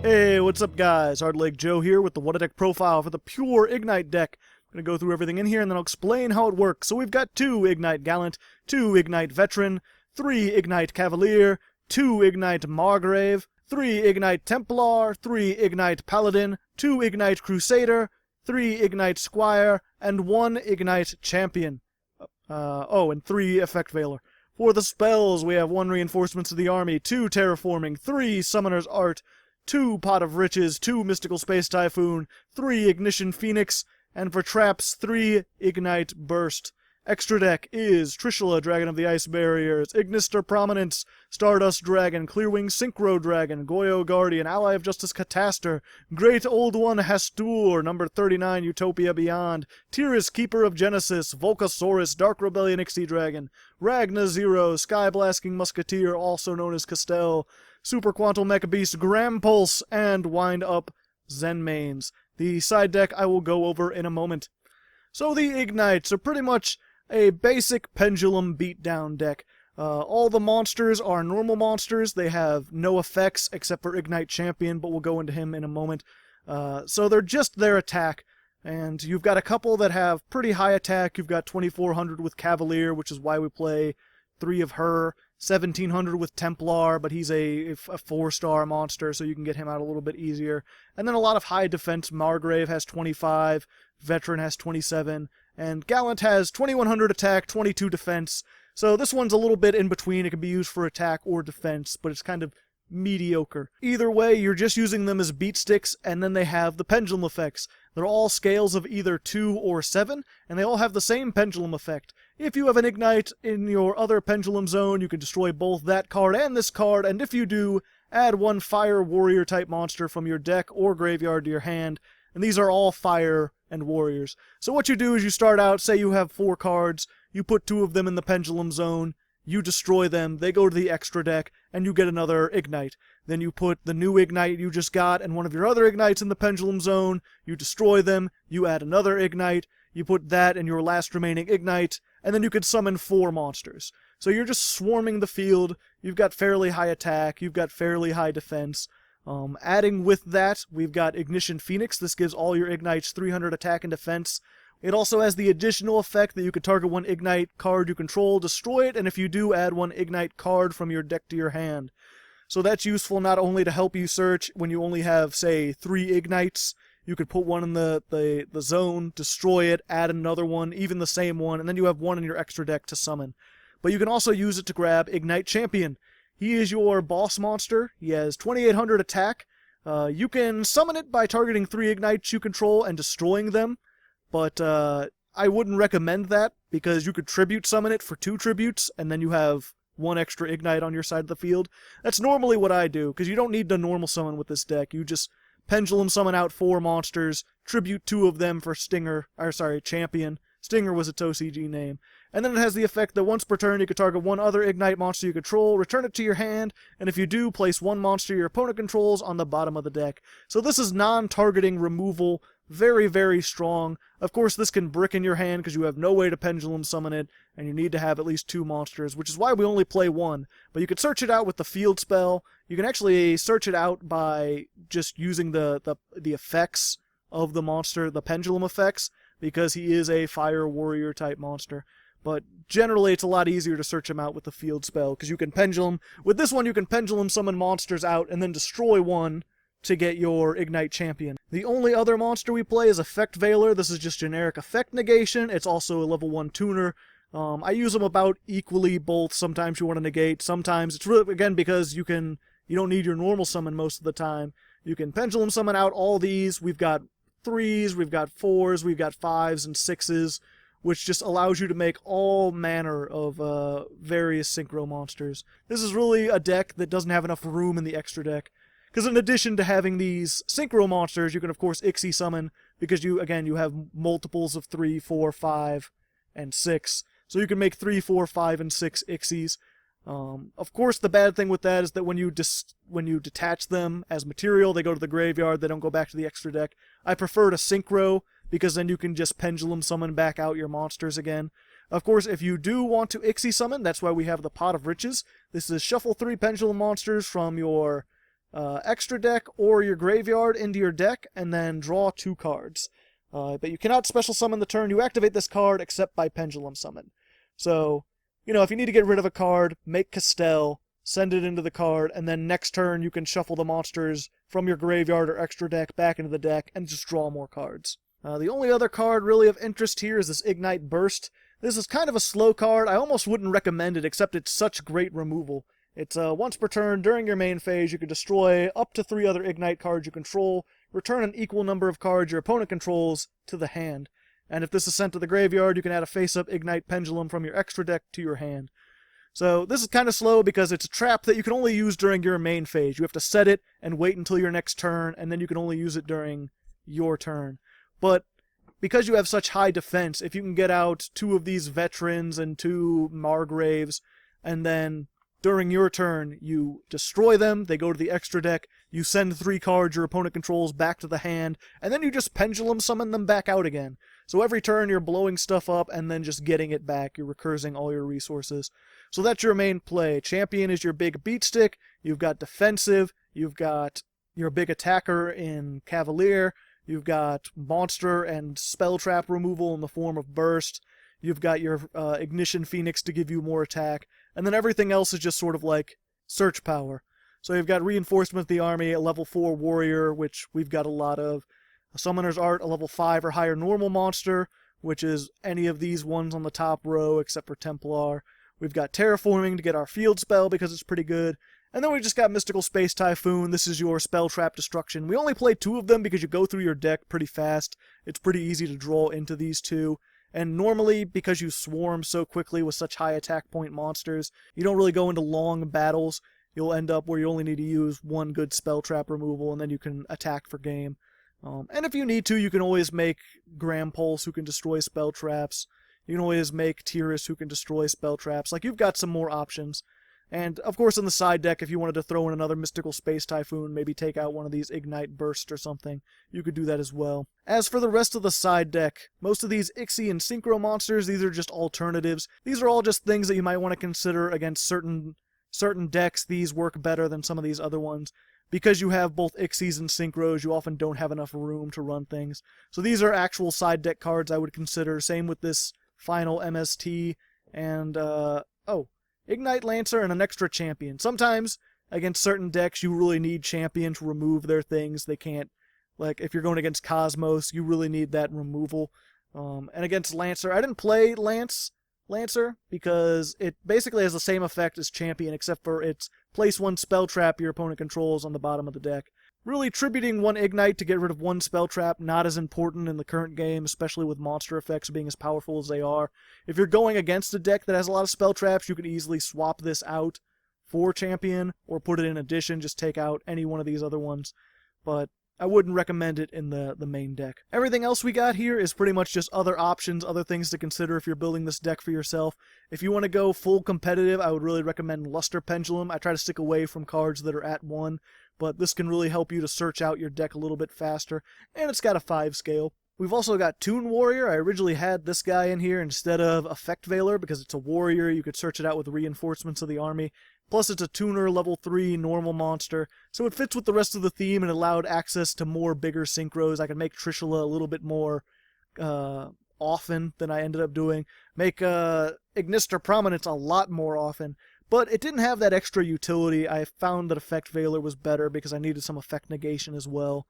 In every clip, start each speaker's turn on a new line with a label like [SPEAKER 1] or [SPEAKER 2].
[SPEAKER 1] Hey, what's up guys? Hardleg Joe here with the What a Deck profile for the pure Igknight deck. I'm going to go through everything in here and then I'll explain how it works. So we've got 2 Igknight Gallant, 2 Igknight Veteran, 3 Igknight Cavalier, 2 Igknight Margrave, 3 Igknight Templar, 3 Igknight Paladin, 2 Igknight Crusader, 3 Igknight Squire, and 1 Igknight Champion. And 3 Effect Veiler. For the spells, we have 1 Reinforcements to the Army, 2 Terraforming, 3 Summoner's Art, 2 Pot of Riches, 2 Mystical Space Typhoon, 3 Ignition Phoenix, and for traps, 3 Igknight Burst. Extra deck is Trishula, Dragon of the Ice Barriers, Ignister Prominence, Stardust Dragon, Clearwing Synchro Dragon, Goyo Guardian, Ally of Justice Cataster, Great Old One Hastur, number 39 Utopia Beyond, Tyrus Keeper of Genesis, Volcasaurus, Dark Rebellion Ixie Dragon, Ragna Zero, Skyblasting Musketeer, also known as Castell, Super Quantum Mecha Beast, Grampulse, and Wind Up Zenmaines. The side deck I will go over in a moment. So the Igknights are pretty much a basic pendulum beatdown deck. All the monsters are normal monsters. They have no effects except for Igknight Champion, but we'll go into him in a moment. So they're just their attack. And you've got a couple that have pretty high attack. You've got 2400 with Cavalier, which is why we play 3 of her. 1700 with Templar, but he's a 4-star monster, so you can get him out a little bit easier. And then a lot of high defense. Margrave has 25, Veteran has 27, and Gallant has 2100 attack, 22 defense. So this one's a little bit in between. It can be used for attack or defense, but it's kind of mediocre. Either way, you're just using them as beat sticks, and then they have the pendulum effects. They're all scales of either 2 or 7, and they all have the same pendulum effect. If you have an Igknight in your other pendulum zone, you can destroy both that card and this card, and if you do, add 1 fire warrior type monster from your deck or graveyard to your hand, and these are all fire and warriors. So what you do is you start out, say you have 4 cards, you put 2 of them in the pendulum zone, you destroy them, they go to the extra deck, and you get another Igknight. Then you put the new Igknight you just got and one of your other Igknights in the pendulum zone, you destroy them, you add another Igknight, you put that in your last remaining Igknight, and then you could summon 4 monsters. So you're just swarming the field, you've got fairly high attack, you've got fairly high defense. Adding with that, we've got Ignition Phoenix. This gives all your Igknights 300 attack and defense. It also has the additional effect that you could target 1 Igknight card you control, destroy it, and if you do, add 1 Igknight card from your deck to your hand. So that's useful not only to help you search when you only have, say, 3 Igknights. You could put 1 in the zone, destroy it, add another one, even the same one, and then you have 1 in your extra deck to summon. But you can also use it to grab Igknight Champion. He is your boss monster. He has 2800 attack. You can summon it by targeting 3 Igknights you control and destroying them. But I wouldn't recommend that, because you could tribute summon it for 2 tributes, and then you have 1 extra Igknight on your side of the field. That's normally what I do, because you don't need to normal summon with this deck. You just pendulum summon out 4 monsters, tribute 2 of them for Champion. Stinger was its OCG name. And then it has the effect that once per turn you can target 1 other Igknight monster you control, return it to your hand, and if you do, place 1 monster your opponent controls on the bottom of the deck. So this is non-targeting removal, very, very strong. Of course, this can brick in your hand because you have no way to pendulum summon it, and you need to have at least 2 monsters, which is why we only play 1. But you can search it out with the field spell. You can actually search it out by just using the effects of the monster, the pendulum effects, because he is a fire warrior type monster. But generally it's a lot easier to search him out with the field spell, because you can pendulum, with this one you can pendulum summon monsters out and then destroy 1 to get your Igknight Champion. The only other monster we play is Effect Veiler. This is just generic effect negation. It's also a level 1 tuner. I use them about equally both. Sometimes you want to negate, sometimes it's really, again, because you don't need your normal summon most of the time. You can pendulum summon out all these. We've got 3s, we've got 4s, we've got 5s and 6s, which just allows you to make all manner of various synchro monsters. This is really a deck that doesn't have enough room in the extra deck, because in addition to having these synchro monsters, you can of course Ixie summon, because you have multiples of 3, 4, 5, and 6. So you can make 3, 4, 5, and 6 Ixies. Of course, the bad thing with that is that when you detach them as material, they go to the graveyard, they don't go back to the extra deck. I prefer to synchro, because then you can just pendulum summon back out your monsters again. Of course, if you do want to Ixie summon, that's why we have the Pot of Riches. This is shuffle 3 pendulum monsters from your extra deck or your graveyard into your deck, and then draw 2 cards. But you cannot special summon the turn you activate this card except by pendulum summon. So, you know, if you need to get rid of a card, make Castell, send it into the card, and then next turn you can shuffle the monsters from your graveyard or extra deck back into the deck and just draw more cards. The only other card really of interest here is this Igknight Burst. This is kind of a slow card. I almost wouldn't recommend it, except it's such great removal. It's once per turn during your main phase, you can destroy up to 3 other Igknight cards you control, return an equal number of cards your opponent controls to the hand. And if this is sent to the graveyard, you can add a face-up Igknight Pendulum from your extra deck to your hand. So this is kind of slow because it's a trap that you can only use during your main phase. You have to set it and wait until your next turn, and then you can only use it during your turn. But because you have such high defense, if you can get out 2 of these Veterans and 2 Margraves, and then during your turn you destroy them, they go to the extra deck, you send 3 cards your opponent controls back to the hand, and then you just pendulum summon them back out again. So every turn you're blowing stuff up and then just getting it back. You're recursing all your resources. So that's your main play. Champion is your big beat stick. You've got defensive. You've got your big attacker in Cavalier. You've got monster and spell trap removal in the form of Burst. You've got your Ignition Phoenix to give you more attack. And then everything else is just sort of like search power. So you've got Reinforcement of the Army, a level 4 warrior, which we've got a lot of. A Summoner's Art, a level 5 or higher normal monster, which is any of these ones on the top row except for Templar. We've got Terraforming to get our field spell because it's pretty good. And then we just got Mystical Space Typhoon. This is your spell trap destruction. We only play 2 of them because you go through your deck pretty fast. It's pretty easy to draw into these 2. And normally, because you swarm so quickly with such high attack point monsters, you don't really go into long battles. You'll end up where you only need to use 1 good spell trap removal, and then you can attack for game. And if you need to, you can always make Gram Pulse, who can destroy spell traps. You can always make Tyrus, who can destroy spell traps. Like, you've got some more options. And, of course, in the side deck, if you wanted to throw in another Mystical Space Typhoon, maybe take out one of these Igknight Burst or something, you could do that as well. As for the rest of the side deck, most of these Ixie and Synchro monsters, these are just alternatives. These are all just things that you might want to consider against certain decks. These work better than some of these other ones. Because you have both Ixies and Synchros, you often don't have enough room to run things. So these are actual side deck cards I would consider. Same with this final MST and, Igknight Lancer and an extra Champion. Sometimes, against certain decks, you really need Champion to remove their things. They can't, like, if you're going against Cosmos, you really need that removal. And against Lancer, I didn't play Lancer because it basically has the same effect as Champion, except for it's place 1 spell trap your opponent controls on the bottom of the deck. Really, tributing 1 Igknight to get rid of 1 spell trap, not as important in the current game, especially with monster effects being as powerful as they are. If you're going against a deck that has a lot of spell traps, you can easily swap this out for Champion, or put it in addition, just take out any one of these other ones. But I wouldn't recommend it in the main deck. Everything else we got here is pretty much just other options, other things to consider if you're building this deck for yourself. If you want to go full competitive, I would really recommend Luster Pendulum. I try to stick away from cards that are at 1, but this can really help you to search out your deck a little bit faster, and it's got a 5 scale. We've also got Toon Warrior. I originally had this guy in here instead of Effect Veiler because it's a warrior. You could search it out with Reinforcements of the Army. Plus, it's a tuner, level 3, normal monster, so it fits with the rest of the theme and allowed access to more bigger synchros. I could make Trishula a little bit more often than I ended up doing. Make Ignister Prominence a lot more often, but it didn't have that extra utility. I found that Effect Veiler was better because I needed some effect negation as well.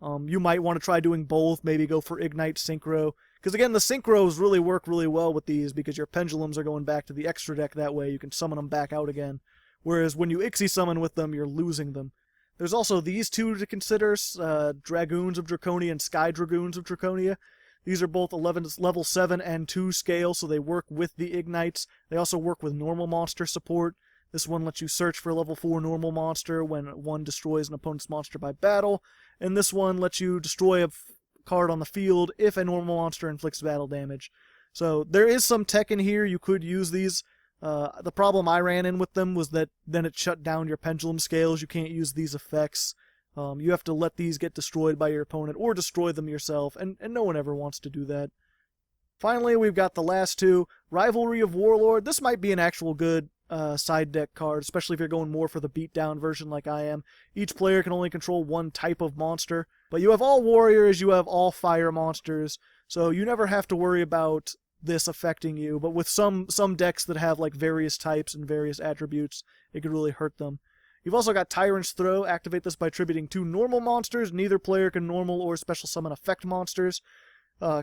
[SPEAKER 1] You might want to try doing both, maybe go for Igknight Synchro, because again, the Synchros really work really well with these because your Pendulums are going back to the extra deck that way. You can summon them back out again. Whereas when you Ixie summon with them, you're losing them. There's also these 2 to consider, Dragoons of Draconia and Sky Dragoons of Draconia. These are both level 7 and 2 scale, so they work with the Igknights. They also work with normal monster support. This one lets you search for a level 4 normal monster when 1 destroys an opponent's monster by battle. And this one lets you destroy a card on the field if a normal monster inflicts battle damage. So there is some tech in here. You could use these. The problem I ran in with them was that then it shut down your pendulum scales. You can't use these effects. You have to let these get destroyed by your opponent or destroy them yourself, and no one ever wants to do that. Finally, we've got the last 2. Rivalry of Warlord. This might be an actual good side deck cards, especially if you're going more for the beatdown version like I am. Each player can only control one type of monster, but you have all warriors, you have all fire monsters, so you never have to worry about this affecting you. But with some decks that have like various types and various attributes, it could really hurt them. You've also got Tyrant's Throw. Activate this by attributing 2 normal monsters. Neither player can normal or special summon effect monsters.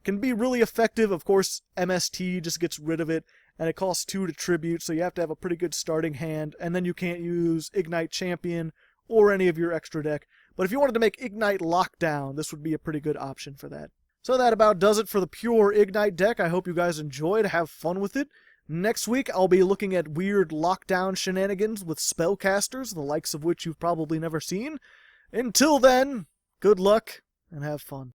[SPEAKER 1] Can be really effective. Of course, MST just gets rid of it, and it costs 2 to tribute, so you have to have a pretty good starting hand, and then you can't use Igknight Champion or any of your extra deck. But if you wanted to make Igknight Lockdown, this would be a pretty good option for that. So that about does it for the pure Igknight deck. I hope you guys enjoyed, have fun with it. Next week, I'll be looking at weird lockdown shenanigans with spellcasters, the likes of which you've probably never seen. Until then, good luck and have fun.